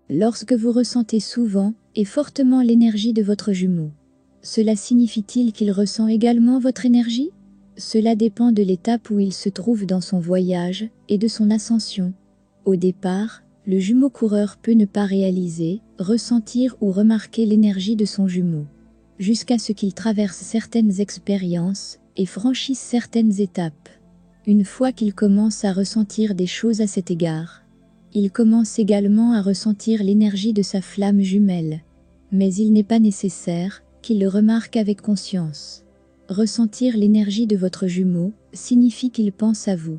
Lorsque vous ressentez souvent et fortement l'énergie de votre jumeau, cela signifie-t-il qu'il ressent également votre énergie? Cela dépend de l'étape où il se trouve dans son voyage et de son ascension. Au départ, le jumeau coureur peut ne pas réaliser, ressentir ou remarquer l'énergie de son jumeau, jusqu'à ce qu'il traverse certaines expériences et franchisse certaines étapes. Une fois qu'il commence à ressentir des choses à cet égard, il commence également à ressentir l'énergie de sa flamme jumelle. Mais il n'est pas nécessaire qu'il le remarque avec conscience. Ressentir l'énergie de votre jumeau signifie qu'il pense à vous.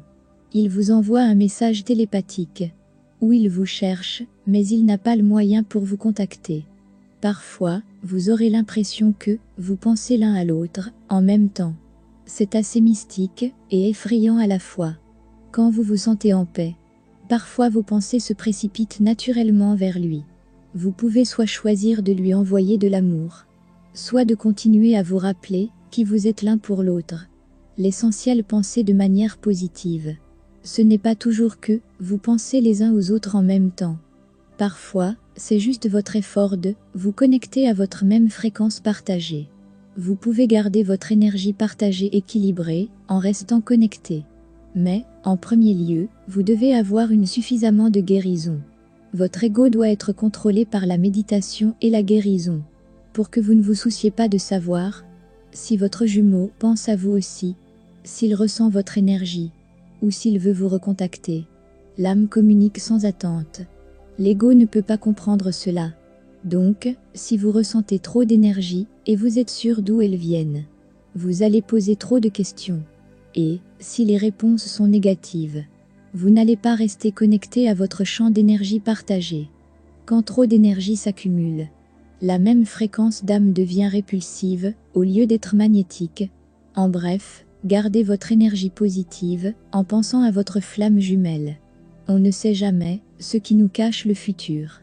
Il vous envoie un message télépathique, ou il vous cherche, mais il n'a pas le moyen pour vous contacter. Parfois, vous aurez l'impression que vous pensez l'un à l'autre en même temps. C'est assez mystique et effrayant à la fois. Quand vous vous sentez en paix, parfois vos pensées se précipitent naturellement vers lui. Vous pouvez soit choisir de lui envoyer de l'amour, soit de continuer à vous rappeler qui vous êtes l'un pour l'autre. L'essentiel, penser de manière positive. Ce n'est pas toujours que vous pensez les uns aux autres en même temps. Parfois, c'est juste votre effort de vous connecter à votre même fréquence partagée. Vous pouvez garder votre énergie partagée équilibrée en restant connecté. Mais, en premier lieu, vous devez avoir suffisamment de guérison. Votre ego doit être contrôlé par la méditation et la guérison, pour que vous ne vous souciez pas de savoir si votre jumeau pense à vous aussi, s'il ressent votre énergie, ou s'il veut vous recontacter. L'âme communique sans attente. L'ego ne peut pas comprendre cela. Donc, si vous ressentez trop d'énergie et vous êtes sûr d'où elles viennent, vous allez poser trop de questions. Et, si les réponses sont négatives, vous n'allez pas rester connecté à votre champ d'énergie partagé. Quand trop d'énergie s'accumule, la même fréquence d'âme devient répulsive au lieu d'être magnétique. En bref, gardez votre énergie positive en pensant à votre flamme jumelle. On ne sait jamais ce qui nous cache le futur.